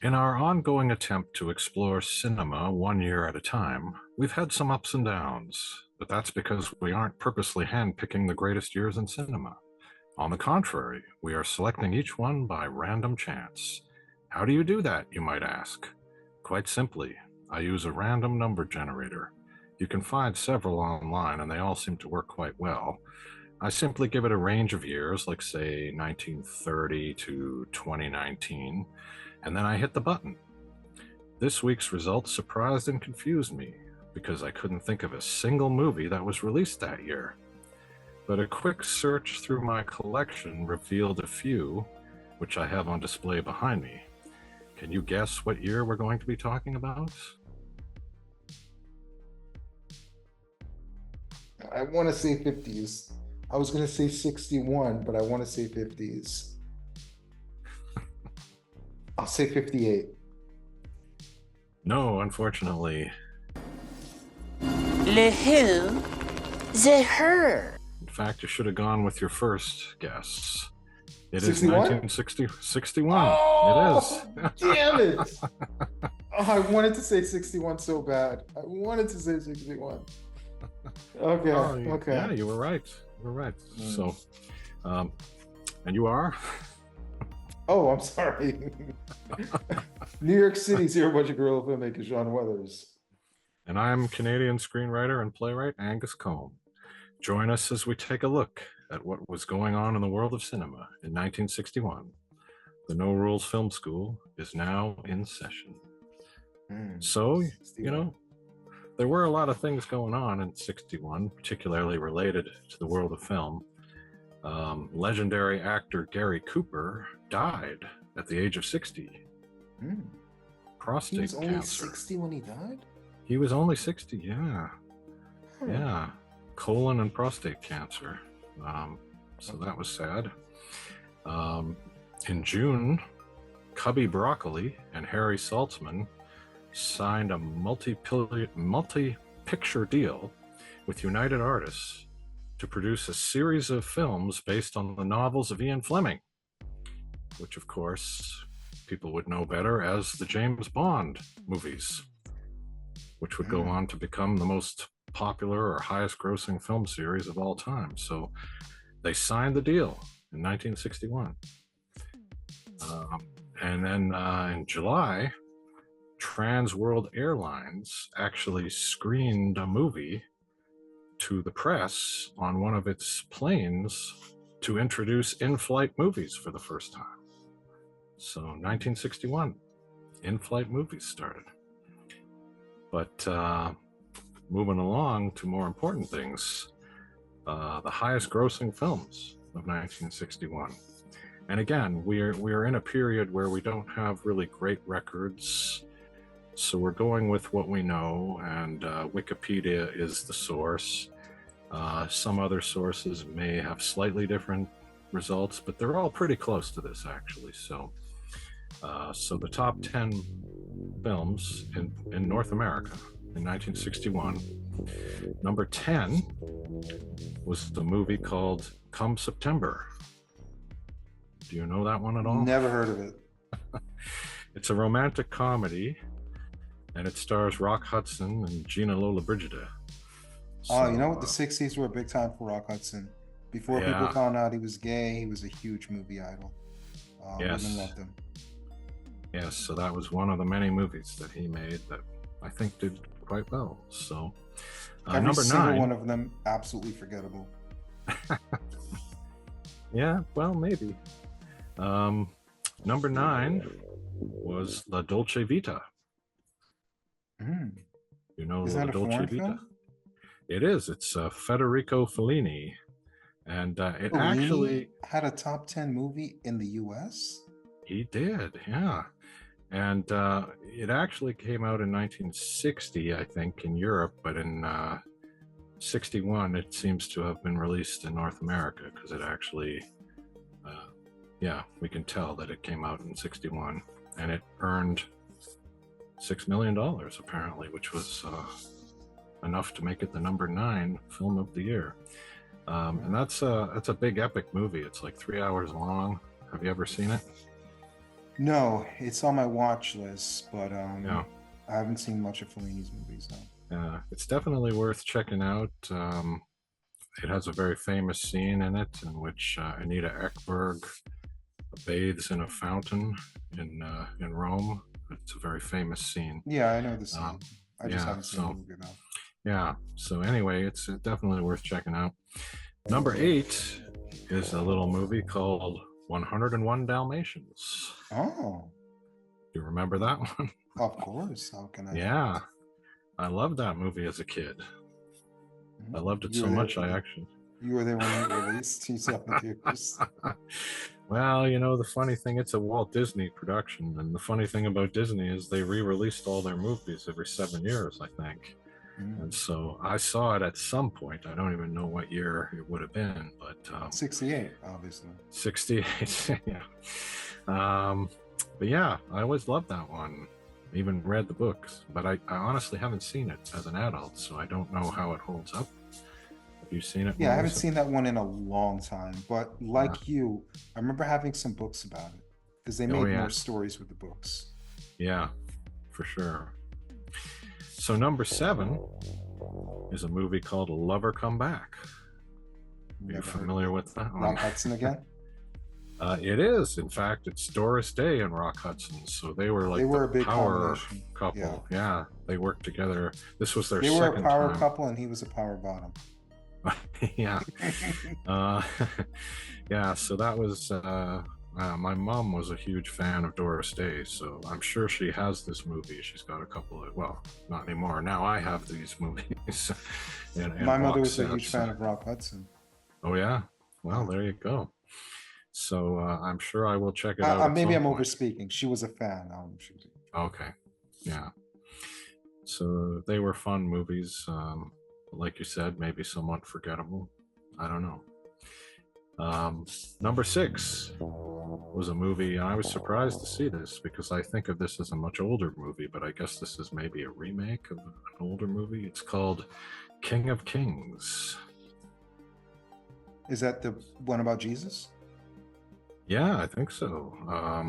In our ongoing attempt to explore cinema one year at a time, we've had some ups and downs, but that's because we aren't purposely handpicking the greatest years in cinema. On the contrary, we are selecting each one by random chance. How do you do that, you might ask? Quite simply, I use a random number generator. You can find several online, and they all seem to work quite well. I simply give it a range of years, like say 1930 to 2019, and then I hit the button. This week's results surprised and confused me because I couldn't think of a single movie that was released that year. But a quick search through my collection revealed a few, which I have on display behind me. Can you guess what year we're going to be talking about? I want to say 50s. I was going to say 61, but I want to say 50s. I'll say 58. No, unfortunately. Le who? The her. In fact, you should have gone with your first guess. It 61? is 1961. Oh, It is. damn it. Oh, I wanted to say 61 so bad. I wanted to say 61. Okay, Oh, okay. Yeah, you were right. You were right. So, and you are? Oh, I'm sorry. New York City's here, a bunch of guerrilla filmmaker, Sean Weathers. And I'm Canadian screenwriter and playwright Angus Combe. Join us as we take a look at what was going on in the world of cinema in 1961. The No Rules Film School is now in session. So, there were a lot of things going on in 61, particularly related to the world of film. Legendary actor Gary Cooper died at the age of 60. Prostate He was only cancer. 60 when he died? He was only 60, yeah. Yeah. Colon and prostate cancer. So that was sad. In June, Cubby Broccoli and Harry Saltzman signed a multi-picture deal with United Artists to produce a series of films based on the novels of Ian Fleming, which of course people would know better as the James Bond movies, which would go on to become the most popular or highest grossing film series of all time. So they signed the deal in 1961. And then in July, Trans World Airlines actually screened a movie to the press on one of its planes to introduce in-flight movies for the first time. So 1961, in-flight movies started. But moving along to more important things, the highest grossing films of 1961. And again, we're in a period where we don't have really great records, so we're going with what we know, and Wikipedia is the source. Some other sources may have slightly different results, but they're all pretty close to this, actually. So the top 10 films in North America in 1961. Number 10 was the movie called Come September. Do you know that one at all? Never heard of it. It's a romantic comedy, and it stars Rock Hudson and Gina Lollobrigida. Oh, you know what? The 60s were a big time for Rock Hudson. Before people found out he was gay, he was a huge movie idol. Yes. Women loved him. Yes, so that was one of the many movies that he made that I think did quite well. So, Every number single 9. one of them absolutely forgettable. Yeah, well, maybe. Number 9 was La Dolce Vita. You know Is La that a Dolce foreign Vita? film? It is. It's Federico Fellini, and it Fellini actually had a top 10 movie in the U.S. He did, yeah. And it actually came out in 1960, I think, in Europe, but in 61, it seems to have been released in North America because it actually, we can tell that it came out in 61, and it earned $6 million apparently, which was enough to make it the number 9 film of the year. And that's a big epic movie. It's like 3 hours long. Have you ever seen it? No, it's on my watch list, but Yeah. I haven't seen much of Fellini's movies though. Yeah, it's definitely worth checking out. It has a very famous scene in it in which Anita Ekberg bathes in a fountain in Rome. It's a very famous scene. Yeah, I know the scene. I just Yeah, haven't seen the movie though. yeah. So anyway, it's definitely worth checking out. Number 8 is a little movie called 101 Dalmatians. Oh, Do you remember that one? of course. How can I? Yeah, I loved that movie as a kid. I loved it You so were there- much. You were there when it released. You saw it in the theaters. Well, the funny thing, it's a Walt Disney production, and the funny thing about Disney is they re-released all their movies every 7 years, I think. And so I saw it at some point. I don't even know what year it would have been, but 68, obviously. 68. Yeah. But yeah, I always loved that one. Even read the books, but I honestly haven't seen it as an adult, so I don't know how it holds up. Have you seen it? Yeah, I haven't seen that one in a long time, but like you, I remember having some books about it because they made more stories with the books. Yeah, for sure. So number 7 is a movie called Lover Come Back. Are you familiar with that one? Rock Hudson again? It is. In fact, it's Doris Day and Rock Hudson. So they were like a big power couple. Yeah, they worked together. This was their second time. They were a power couple and he was a power bottom. Yeah. Yeah, so that was my mom was a huge fan of Doris Day, so I'm sure she has this movie. She's got a couple of, well, not anymore. Now I have these movies. My mother was a huge fan of Rock Hudson. Oh yeah? Well, there you go. So I'm sure I will check it out. Maybe I'm overspeaking. She was a fan. Okay. Yeah. So they were fun movies. Like you said, maybe somewhat forgettable. I don't know. Number 6 was a movie, and I was surprised to see this because I think of this as a much older movie, but I guess this is maybe a remake of an older movie. It's called King of Kings. Is that the one about Jesus? Yeah, I think so.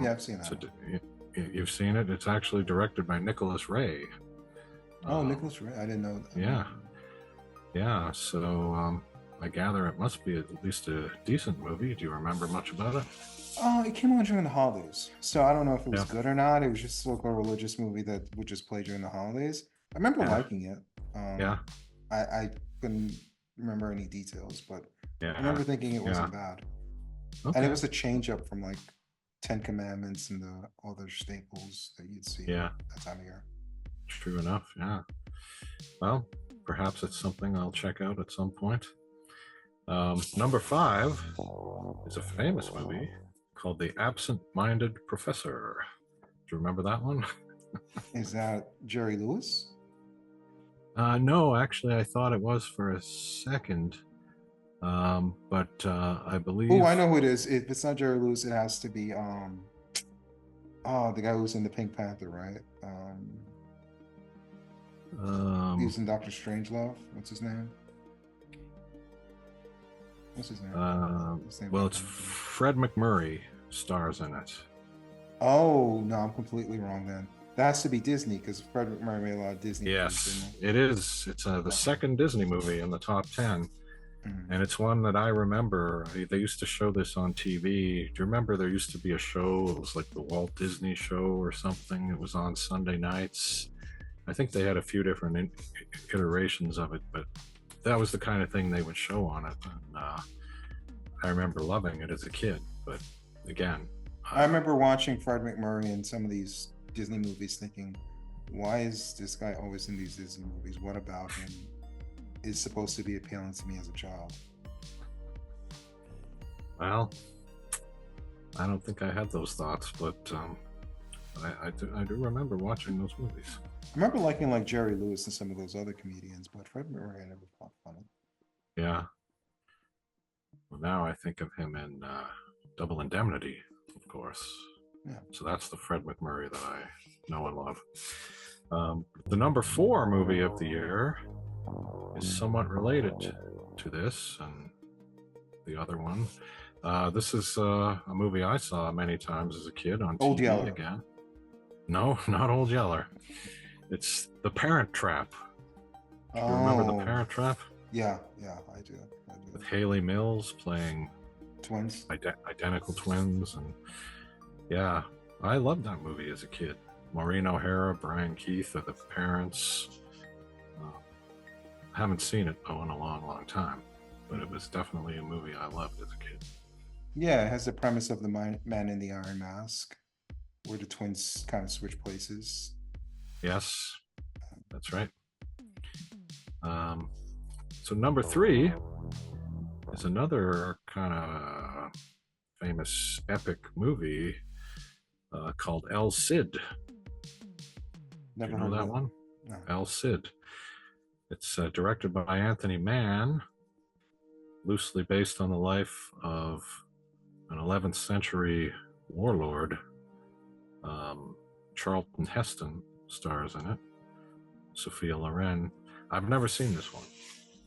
Yeah, I've seen that. You've seen it? It's actually directed by Nicholas Ray. Oh, Nicholas Ray. I didn't know that. Yeah. Yeah, so I gather it must be at least a decent movie. Do you remember much about it? It came on during the holidays, so I don't know if it was good or not. It was just sort of a religious movie that would just play during the holidays. I remember liking it. I couldn't remember any details, but I remember thinking it wasn't bad. Okay. And it was a change up from like Ten Commandments and the other staples that you'd see that time of year. True enough, yeah. Well, perhaps it's something I'll check out at some point. Number 5 is a famous movie called The Absentminded Professor. Do you remember that one? Is that Jerry Lewis? No, actually, I thought it was for a second. But I believe... Oh, I know who it is. If it's not Jerry Lewis, it has to be the guy who was in the Pink Panther, right? He was in Doctor Strangelove. What's his name? Well, it's Fred McMurray stars in it. Oh, no, I'm completely wrong then. That has to be Disney because Fred McMurray made a lot of Disney movies. Yes, it is. It's the second Disney movie in the top 10. And it's one that I remember. They used to show this on TV. Do you remember there used to be a show? It was like the Walt Disney Show or something. It was on Sunday nights. I think they had a few different iterations of it, but that was the kind of thing they would show on it. And I remember loving it as a kid. But again, I remember watching Fred McMurray in some of these Disney movies thinking, why is this guy always in these Disney movies? What about him is supposed to be appealing to me as a child? Well, I don't think I had those thoughts, but I do remember watching those movies. I remember liking like Jerry Lewis and some of those other comedians, but Fred McMurray I never thought funny. Yeah. Well, now I think of him in Double Indemnity, of course. Yeah. So that's the Fred McMurray that I know and love. The number 4 movie of the year is somewhat related to this and the other one. This is a movie I saw many times as a kid on Old TV Yeller. again. No, not Old Yeller. It's The Parent Trap. Do you remember The Parent Trap? Yeah, I do. With Haley Mills playing twins, identical twins, and yeah, I loved that movie as a kid. Maureen O'Hara, Brian Keith are the parents. Haven't seen it in a long time, but it was definitely a movie I loved as a kid. Yeah, it has the premise of the man in the iron mask, where the twins kind of switch places. Yes, that's right. So number 3 is another kind of famous epic movie called El Cid. Never Do you know that one? No. El Cid. It's directed by Anthony Mann, loosely based on the life of an 11th century warlord. Charlton Heston stars in it. Sophia Loren. I've never seen this one.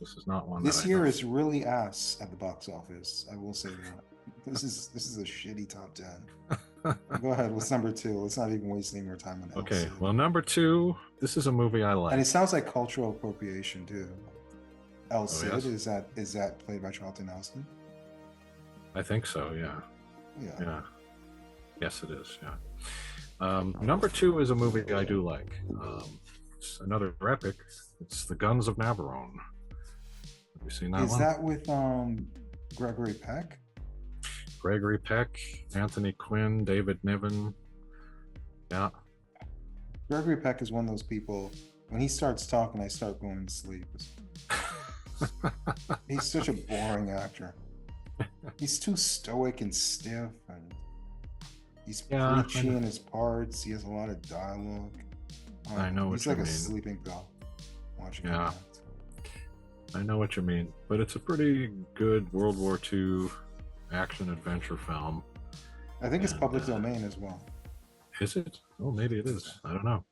This is not one. This year is really ass at the box office. I will say that. This is a shitty top 10. Go ahead. What's number 2? Let's not even waste any more time on it. Okay. Well, number 2. This is a movie I like, and it sounds like cultural appropriation too. El Cid, yes. is that played by Charlton Heston? I think so. Yeah. Yeah. Yes, it is. Yeah. Number 2 is a movie I do like. It's another epic. It's The Guns of Navarone. Have you seen that one? Is that with Gregory Peck? Gregory Peck, Anthony Quinn, David Niven. Yeah. Gregory Peck is one of those people, when he starts talking, I start going to sleep. He's such a boring actor. He's too stoic and stiff, and he's preachy in his parts. He has a lot of dialogue. I know what you mean. He's like a sleeping pill watching Yeah. him act. I know what you mean, but it's a pretty good World War II action adventure film. I think it's public domain as well. Is it? Oh, maybe it is. I don't know.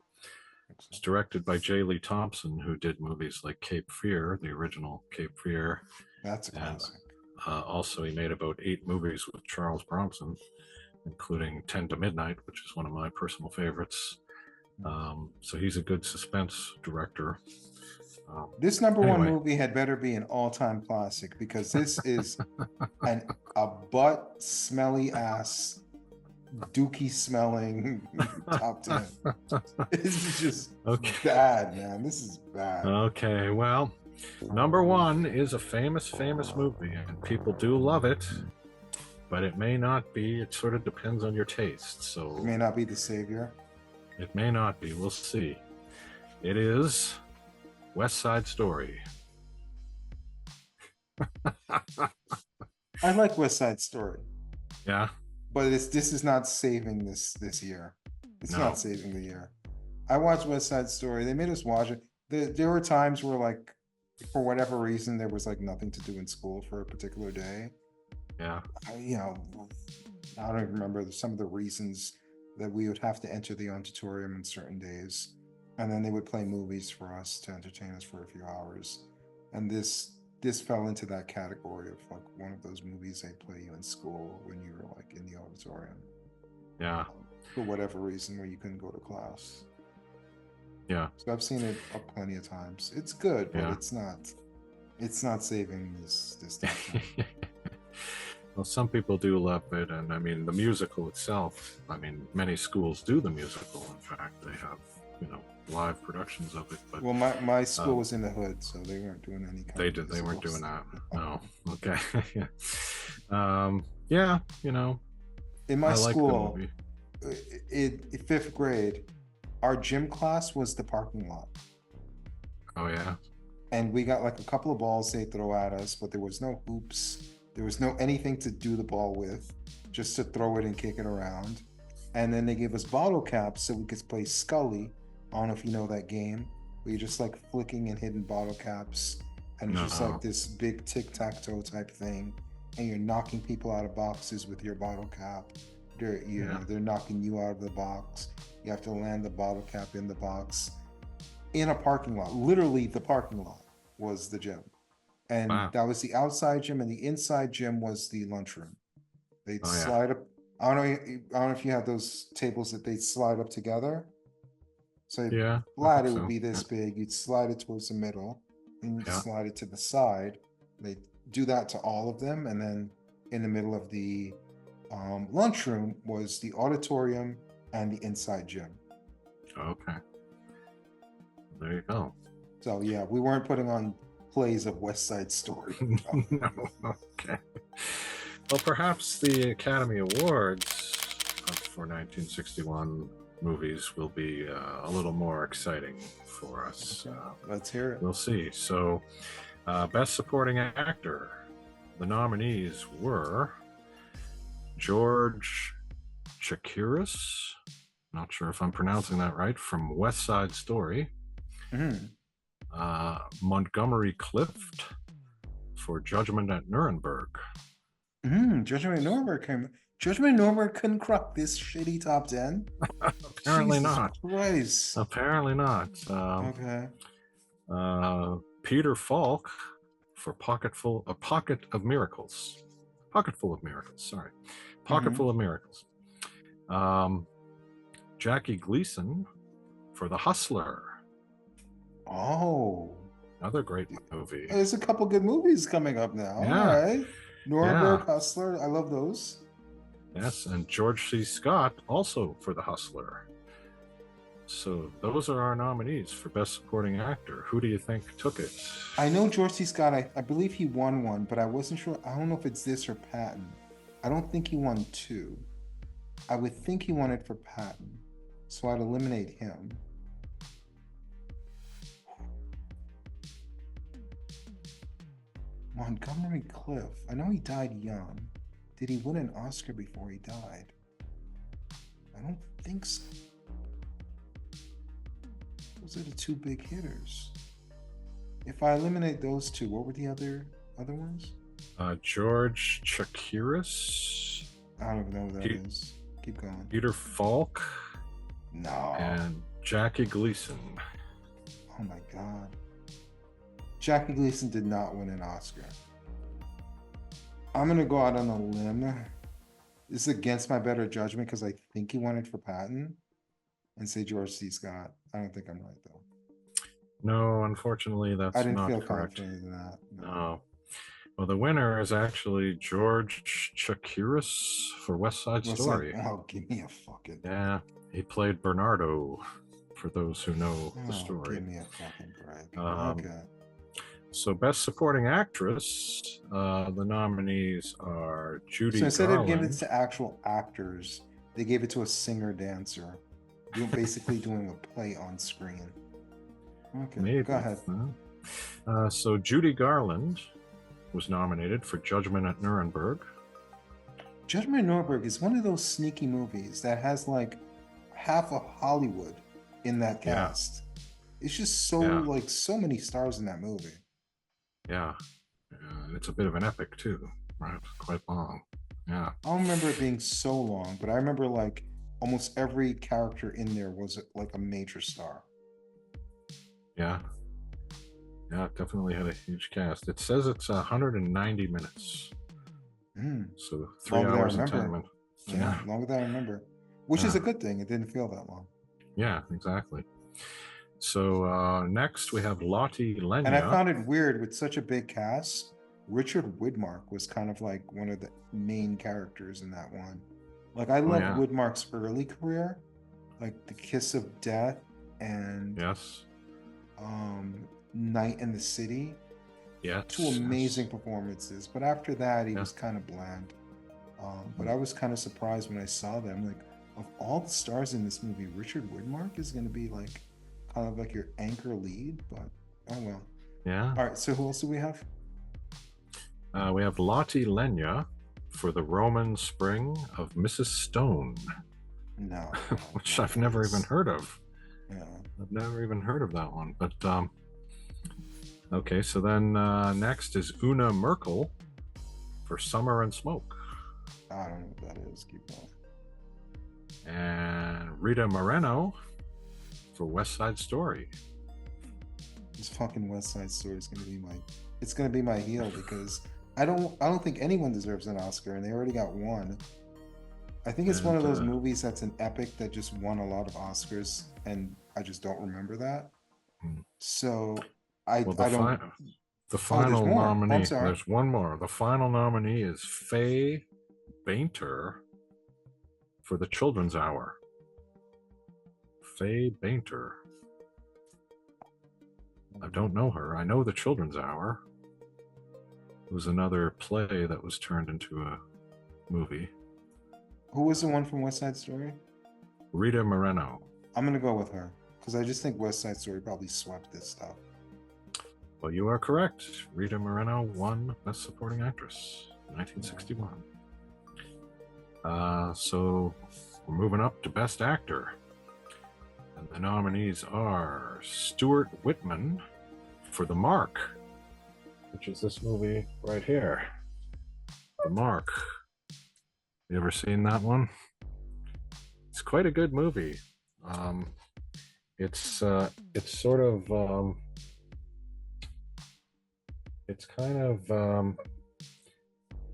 It's directed by J. Lee Thompson, who did movies like Cape Fear, the original Cape Fear. That's a classic. Also, he made about 8 movies with Charles Bronson, including 10 to Midnight, which is one of my personal favorites. So he's a good suspense director. This number 1 movie had better be an all-time classic, because this is a butt smelly ass dookie smelling top 10. This is just bad, man. This is bad. Okay, well, number 1 is a famous movie, and people do love it, but it may not be. It sort of depends on your taste. So it may not be the savior. It may not be. We'll see. It is Westside Story. I like Westside Story. Yeah. But this is not saving this year. It's not saving the year. I watched Westside Story. They made us watch it. There were times where, like, for whatever reason, there was like nothing to do in school for a particular day. Yeah. I don't even remember some of the reasons that we would have to enter the auditorium on certain days. And then they would play movies for us to entertain us for a few hours. And this fell into that category of like one of those movies they play you in school when you were like in the auditorium. Yeah. For whatever reason, where you couldn't go to class. Yeah. So I've seen it plenty of times. It's good, but it's not saving this time. Well, some people do love it, and I mean the musical itself. I mean, many schools do the musical. In fact, they have live productions of it. But well, my school was in the hood, so they weren't doing any kind of they weren't doing that. No. Okay. In my school, in 5th grade, our gym class was the parking lot. Oh yeah. And we got like a couple of balls they throw at us, but there was no hoops. There was no anything to do the ball with, just to throw it and kick it around. And then they gave us bottle caps so we could play Scully. I don't know if you know that game, where you're just like flicking and hitting bottle caps, and it's just like this big tic-tac-toe type thing, and you're knocking people out of boxes with your bottle cap. They're knocking you out of the box. You have to land the bottle cap in the box in a parking lot. Literally, the parking lot was the gym. And that was the outside gym, and the inside gym was the lunchroom. They'd Oh yeah. slide up. I don't know if you have those tables that they slide up together. So Yeah, I flat, think it would so. be this big. You'd slide it towards the middle, and you'd Yeah. slide it to the side. They do that to all of them, and then in the middle of the lunchroom was the auditorium and the inside gym. Okay. There you go. So yeah, we weren't putting on plays of Westside Story. No. Okay. Well, perhaps the Academy Awards for 1961 movies will be a little more exciting for us. Let's hear it. We'll see. So, Best Supporting Actor, the nominees were George Chakiris, not sure if I'm pronouncing that right, from Westside Story. Montgomery Clift for Judgment at Nuremberg. Judgment at Nuremberg came. Judgment at Nuremberg couldn't crack this shitty top 10. Apparently Jesus not. Christ. Apparently not. Okay. Peter Falk for Pocketful of Miracles. Pocketful of Miracles. Sorry, Pocketful of Miracles. Jackie Gleason for The Hustler. Oh, another great movie. There's a couple good movies coming up now. Yeah. All right. Nuremberg, Hustler. I love those. Yes, and George C. Scott also for The Hustler. So those are our nominees for Best Supporting Actor. Who do you think took it? I know George C. Scott. I believe he won one, but I wasn't sure. I don't know if it's this or Patton. I don't think he won 2. I would think he won it for Patton. So I'd eliminate him. Montgomery Clift. I know he died young. Did he win an Oscar before he died? I don't think so. Those are the 2 big hitters. If I eliminate those 2, what were the other ones? George Chakiris. I don't know who that is. Keep going. Peter Falk. No. And Jackie Gleason. Oh my God. Jackie Gleason did not win an Oscar. I'm going to go out on a limb. This is against my better judgment because I think he won it for Patton and say George C. Scott. I don't think I'm right though. No, unfortunately, that's I didn't not feel correct. confident in that. No. Well, the winner is actually George Chakiris for Westside Story. Oh, give me a fucking... Yeah, he played Bernardo, for those who know the story. Give me a fucking break. Okay. So, Best Supporting Actress, the nominees are Judy Garland. So instead of giving it to actual actors, they gave it to a singer-dancer. You're basically doing a play on screen. Okay, Maybe. Go ahead. So Judy Garland was nominated for Judgment at Nuremberg. Judgment at Nuremberg is one of those sneaky movies that has like half of Hollywood in that cast. It's just so like so many stars in that movie. Yeah. It's a bit of an epic too, right? Quite long. Yeah. I don't remember it being so long, but I remember like almost every character in there was like a major star. Yeah. Yeah, it definitely had a huge cast. It says it's 190 minutes. So 3 hours and 10 minutes. Yeah, longer than I remember. Which is a good thing. It didn't feel that long. Yeah, exactly. So next we have Lottie Lenya. And I found it weird with such a big cast. Richard Widmark was kind of like one of the main characters in that one. Like I love Widmark's early career, like The Kiss of Death and Night in the City. Yeah, 2 amazing performances. But after that, he was kind of bland. But I was kind of surprised when I saw them. Like, of all the stars in this movie, Richard Widmark is going to be like kind of like your anchor lead. But oh well. Yeah. All right. So who else do we have? We have Lottie Lenya for The Roman Spring of Mrs. Stone. No. Which I've never even heard of. Yeah. I've never even heard of that one. But okay, so then next is Una Merkel for Summer and Smoke. I don't know what that is. Keep going. And Rita Moreno for West Side Story. This fucking West Side Story is gonna be my heel because I don't think anyone deserves an Oscar, and they already got one. I think it's one of those movies that's an epic that just won a lot of Oscars, and I just don't remember that. So I don't. The final nominee. I'm sorry. There's one more. The final nominee is Faye Bainter for The Children's Hour. Faye Bainter. I don't know her. I know The Children's Hour. It was another play that was turned into a movie. Who was the one from Westside Story? Rita Moreno. I'm gonna go with her because I just think Westside Story probably swept this stuff. Well, you are correct. Rita Moreno won Best Supporting Actress, 1961. So we're moving up to Best Actor. And the nominees are Stuart Whitman for The Mark, which is this movie right here. The Mark. You ever seen that one? It's quite a good movie. It's sort of it's kind of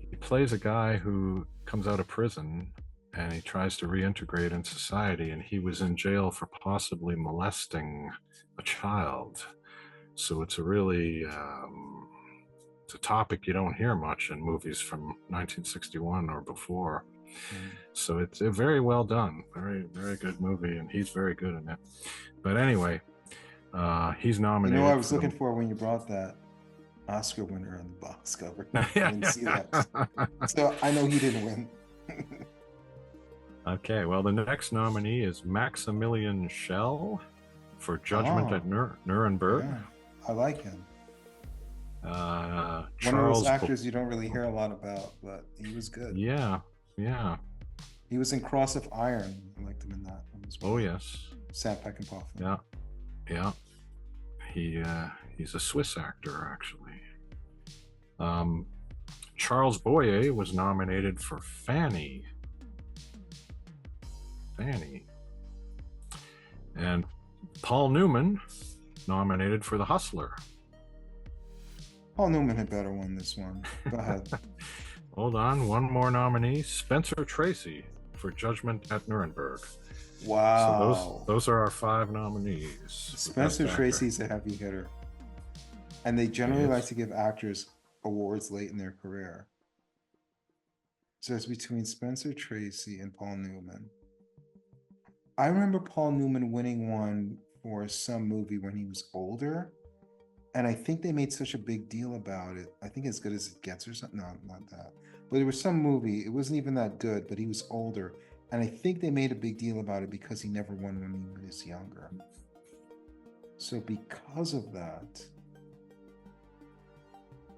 he plays a guy who comes out of prison and he tries to reintegrate in society, and he was in jail for possibly molesting a child. So it's a really it's a topic you don't hear much in movies from 1961 or before. So it's a very well done, very, very good movie, and he's very good in it. But anyway, he's nominated. You know what I was looking for when you brought that Oscar winner in the box cover? I didn't see that. So I know he didn't win. Okay, well, the next nominee is Maximilian Schell for Judgment at Nuremberg. Yeah, I like him. One of those actors you don't really hear a lot about, but he was good. Yeah. He was in Cross of Iron. I liked him in that one as well. Oh, yes. Sam Peckinpah. Yeah. He's a Swiss actor, actually. Charles Boyer was nominated for Fanny. And Paul Newman nominated for The Hustler. Paul Newman had better win this one. Go ahead. Hold on, one more nominee, Spencer Tracy for Judgment at Nuremberg. Wow. So those are our 5 nominees. Spencer Tracy's a heavy hitter. And they generally like to give actors awards late in their career. So it's between Spencer Tracy and Paul Newman. I remember Paul Newman winning one for some movie when he was older. And I think they made such a big deal about it. I think As Good as It Gets or something. No, not that. But there was some movie. It wasn't even that good, but he was older. And I think they made a big deal about it because he never won when he was younger. So because of that,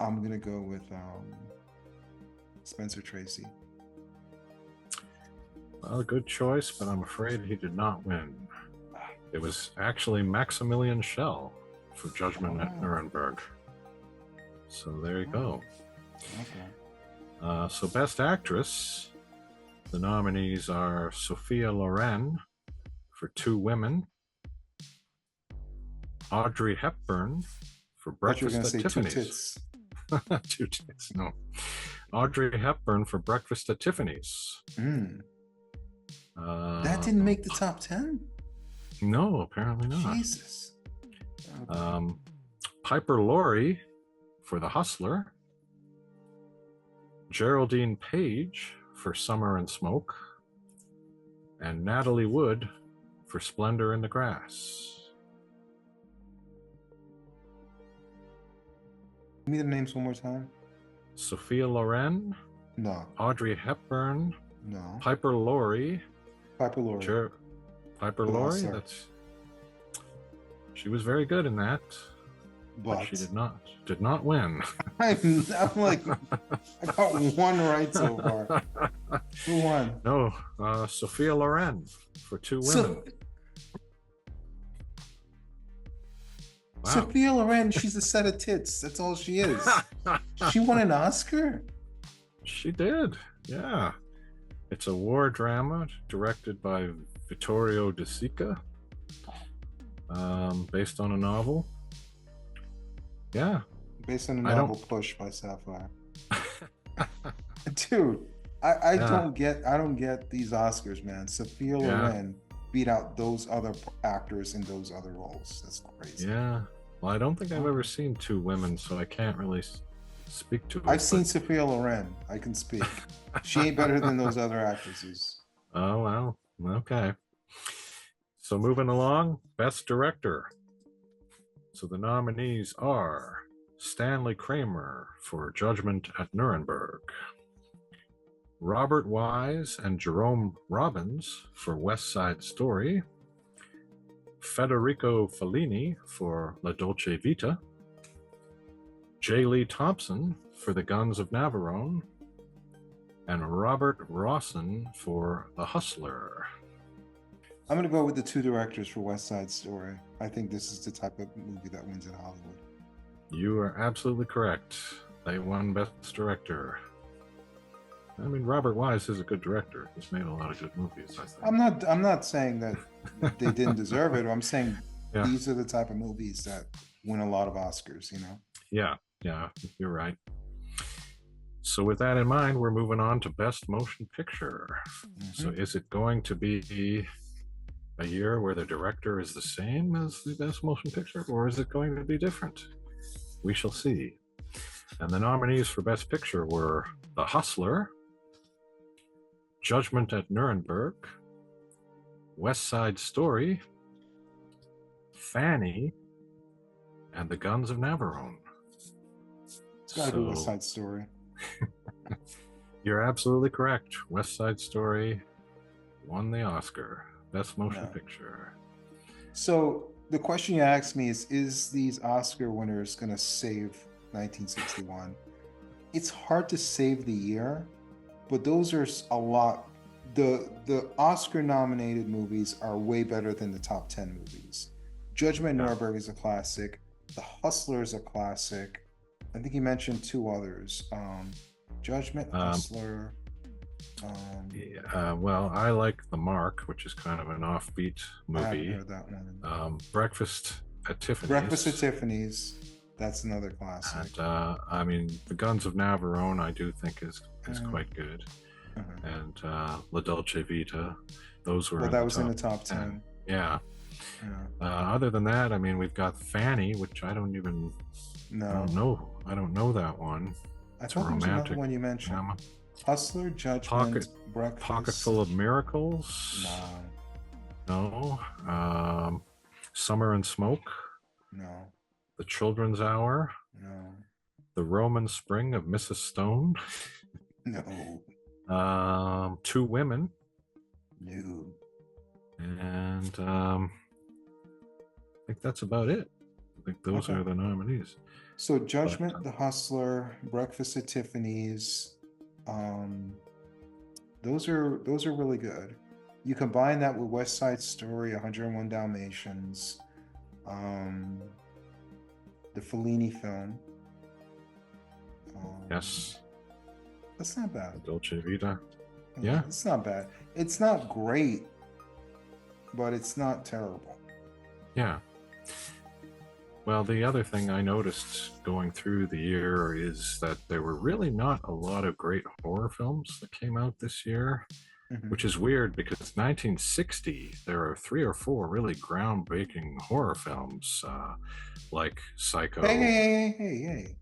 I'm going to go with Spencer Tracy. Well, a good choice, but I'm afraid he did not win. It was actually Maximilian Schell for Judgment at Nuremberg. So there you go. Okay. So Best Actress, the nominees are Sophia Loren for Two Women, Audrey Hepburn for Breakfast at Tiffany's. Two tits, no. Audrey Hepburn for Breakfast at Tiffany's. That didn't make the top 10? No, apparently not. Jesus. Piper Laurie for The Hustler, Geraldine Page for Summer and Smoke, and Natalie Wood for Splendor in the Grass. Give me the names one more time. Sophia Loren. No. Audrey Hepburn. No. Piper Laurie. Piper Laurie. Piper Laurie. She was very good in that, but she did not win. I'm like, I got one right so far. Who won? No, Sophia Loren for Two Women. Wow. Sophia Loren, she's a set of tits. That's all she is. She won an Oscar? She did, yeah. It's a war drama directed by Vittorio De Sica, based on a novel. Yeah. Based on a novel, Push by Sapphire. Dude, I don't get these Oscars, man. Sophia Loren beat out those other actors in those other roles. That's crazy. Yeah. Well, I don't think I've ever seen two women, so I can't really speak to it. I've seen Sophia Loren. I can speak. She ain't better than those other actresses. Oh, well. Okay. So moving along, Best Director. So the nominees are Stanley Kramer for Judgment at Nuremberg, Robert Wise and Jerome Robbins for Westside Story, Federico Fellini for La Dolce Vita, J. Lee Thompson for The Guns of Navarone, and Robert Rawson for The Hustler. I'm going to go with the two directors for West Side Story. I think this is the type of movie that wins in Hollywood. You are absolutely correct. They won Best Director. I mean, Robert Wise is a good director. He's made a lot of good movies, I think. I'm not saying that they didn't deserve it. I'm saying these are the type of movies that win a lot of Oscars, you know? Yeah, you're right. So with that in mind, we're moving on to Best Motion Picture. So is it going to be a year where the director is the same as the Best Motion Picture, or is it going to be different? We shall see. And the nominees for Best Picture were The Hustler, Judgment at Nuremberg, West Side Story, Fanny, and The Guns of Navarone. It's got to be West Side Story. You're absolutely correct. West Side Story won the Oscar, Best Motion Picture. So the question you asked me is these Oscar winners going to save 1961? It's hard to save the year, but those are a lot. The Oscar nominated movies are way better than the top 10 movies. Judgment at Nuremberg is a classic. The Hustler is a classic. I think you mentioned two others. Judgment, Hustler. Well, I like The Mark, which is kind of an offbeat movie. I haven't heard that one. Breakfast at Tiffany's. Breakfast at Tiffany's. That's another classic. And, I mean, The Guns of Navarone, I do think is quite good. And La Dolce Vita. Those were that was in the top 10. Yeah. Other than that, I mean, we've got Fanny, which I don't even know. I don't know that one. I thought there was another one you mentioned. Hustler, Judgment, Breakfast. Pocket Full of Miracles. No. Summer and Smoke. No. The Children's Hour. No. The Roman Spring of Mrs. Stone. No. Two Women. No. And I think that's about it. I think those are the nominees. So Judgment, The Hustler, Breakfast at Tiffany's, those are really good. You combine that with West Side Story, 101 Dalmatians, the Fellini film. Yes. That's not bad. Dolce Vita. Yeah. It's not bad. It's not great, but it's not terrible. Yeah. Well, the other thing I noticed going through the year is that there were really not a lot of great horror films that came out this year, which is weird because 1960, there are 3 or 4 really groundbreaking horror films, like Psycho. Hey.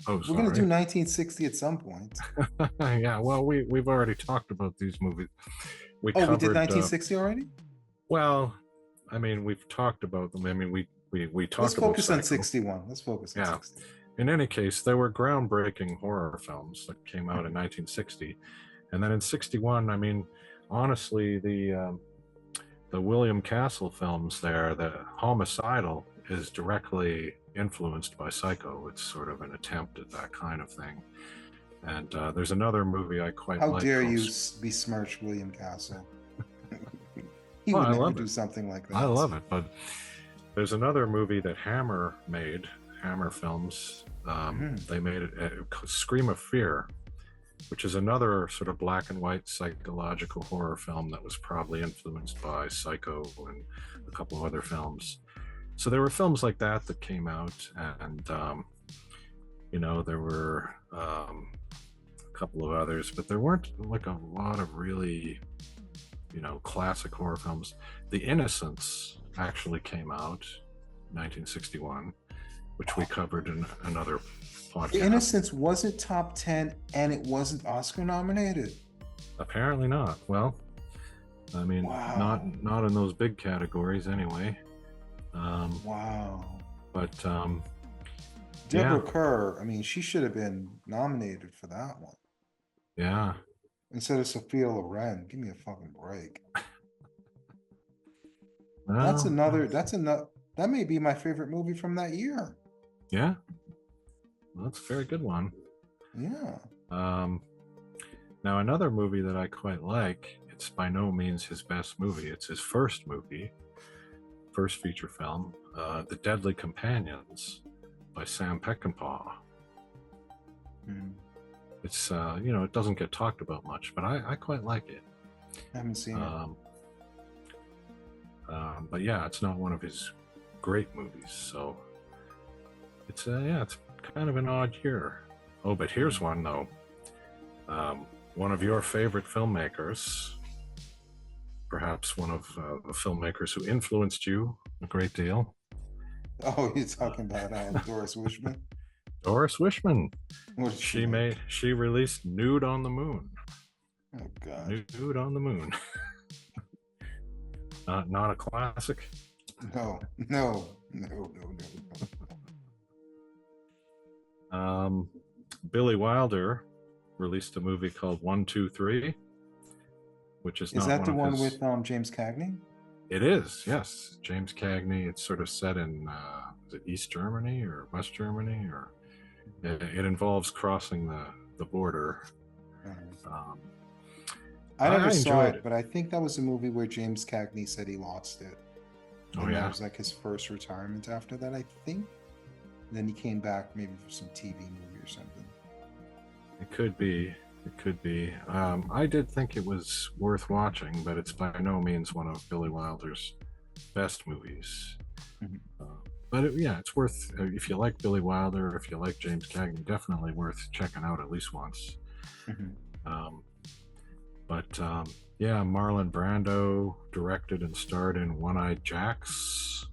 Oh, we're going to do 1960 at some point. Yeah, well, we've already talked about these movies. We did 1960 already? Well, I mean, we've talked about them. I mean, we talked Let's about focus on 61. Let's focus on 60. In any case, there were groundbreaking horror films that came out in 1960. And then in 61, I mean, honestly, the William Castle films there, the Homicidal, is directly influenced by Psycho. It's sort of an attempt at that kind of thing. And there's another movie I quite like. How dare you besmirch William Castle? He would never do something like that. I love it, but there's another movie that Hammer made, Hammer Films. They made it, Scream of Fear, which is another sort of black and white psychological horror film that was probably influenced by Psycho and a couple of other films. So there were films like that came out, and you know, there were a couple of others, but there weren't like a lot of really, classic horror films. The Innocents actually came out 1961, which we covered in another podcast. The Innocents wasn't top 10 and it wasn't Oscar nominated. Apparently not. Well, I mean, wow. not in those big categories anyway. Wow. But Deborah Kerr, I mean, she should have been nominated for that one. Yeah. Instead of Sophia Loren. Give me a fucking break. Well, that may be my favorite movie from that year. Yeah. Well, that's a very good one. Yeah. Now another movie that I quite like, it's by no means his best movie. It's his first feature film, The Deadly Companions by Sam Peckinpah. It's it doesn't get talked about much, but I quite like it. I haven't seen it. But yeah, it's not one of his great movies, so it's it's kind of an odd year. Oh, but here's one though. One of your favorite filmmakers, perhaps one of the filmmakers who influenced you a great deal. Oh, you're talking about Doris Wishman? Doris Wishman. What she released Nude on the Moon. Oh God. Nude on the Moon. Not a classic. No. Billy Wilder released a movie called 1, 2, 3, which is not that the one with James Cagney? It is, yes. James Cagney. It's sort of set in is it East Germany or West Germany, or it involves crossing the border. I never saw it, but I think that was a movie where James Cagney said he lost it. And that was like his first retirement after that, I think. And then he came back maybe for some TV movie or something. It could be. I did think it was worth watching, but it's by no means one of Billy Wilder's best movies. But it's worth, if you like Billy Wilder, if you like James Cagney, definitely worth checking out at least once. Marlon Brando directed and starred in One-Eyed Jacks.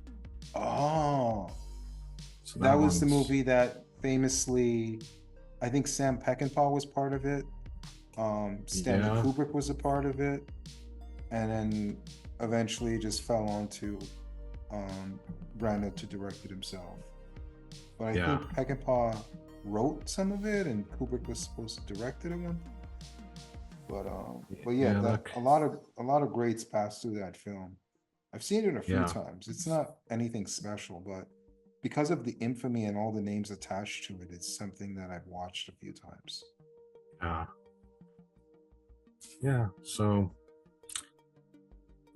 Oh, so that was the movie that famously, I think Sam Peckinpah was part of it. Stanley Kubrick was a part of it, and then eventually just fell onto Brando to direct it himself. But I think Peckinpah wrote some of it, and Kubrick was supposed to direct it at one. But a lot of greats passed through that film. I've seen it a few times. It's not anything special, but because of the infamy and all the names attached to it, it's something that I've watched a few times. So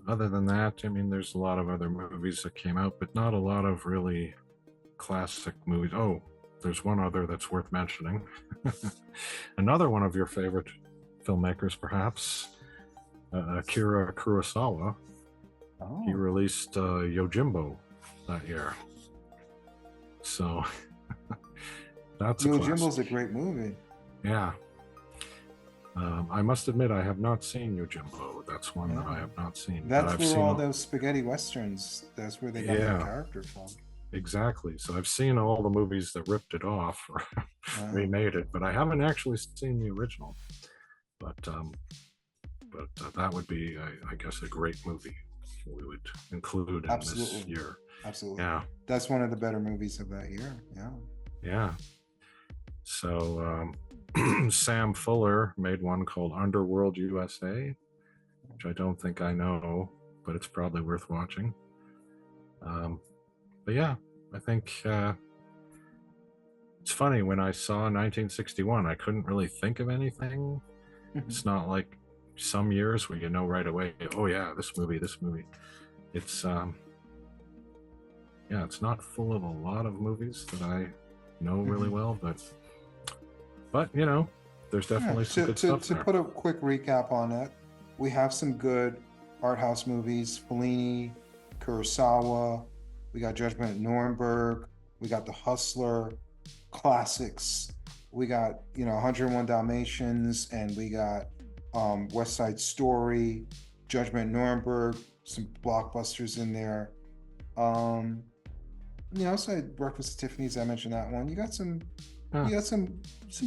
other than that, I mean, there's a lot of other movies that came out, but not a lot of really classic movies. Oh, there's one other that's worth mentioning. Another one of your favorite filmmakers, perhaps, Akira Kurosawa. He released Yojimbo that year. So that's Yojimbo's a great movie. Yeah. I must admit, I have not seen Yojimbo. That's one that I have not seen. That's where all those spaghetti westerns, that's where they got their character from. Exactly. So I've seen all the movies that ripped it off or remade it, but I haven't actually seen the original. But that would be, I guess, a great movie we would include in this year. Absolutely. Yeah. That's one of the better movies of that year. Yeah. So Sam Fuller made one called Underworld USA, which I don't think I know, but it's probably worth watching. But yeah, I think it's funny, when I saw 1961, I couldn't really think of anything. It's not like some years where you know right away, oh yeah, this movie. It's it's not full of a lot of movies that I know really well, but you know, there's definitely some good stuff to there. Put a quick recap on it, we have some good art house movies: Fellini, Kurosawa. We got Judgment at Nuremberg. We got The Hustler, classics. We got, 101 Dalmatians, and we got Westside Story, Judgment Nuremberg, some blockbusters in there. Also had Breakfast at Tiffany's. I mentioned that one. You got some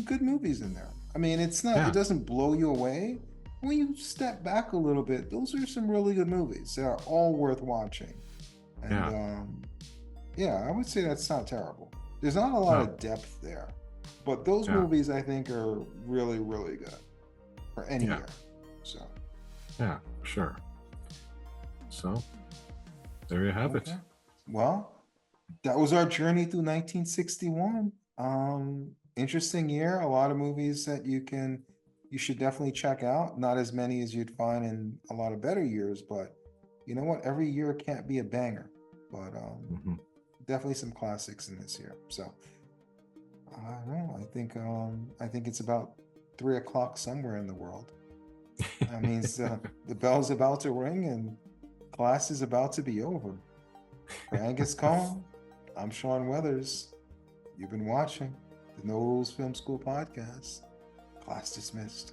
good movies in there. I mean, it's not. It doesn't blow you away. When you step back a little bit, those are some really good movies. They are all worth watching. And I would say that's not terrible. There's not a lot of depth there, but those movies I think are really, really good for any year. So. Yeah, sure. So, there you have it. Well, that was our journey through 1961. Interesting year. A lot of movies that you should definitely check out. Not as many as you'd find in a lot of better years, but you know what? Every year can't be a banger, but definitely some classics in this year. So I don't know. I think it's about 3:00 somewhere in the world. That means the bell's about to ring and class is about to be over. For Angus Cohn, I'm Sean Weathers. You've been watching the No Rules Film School podcast. Class dismissed.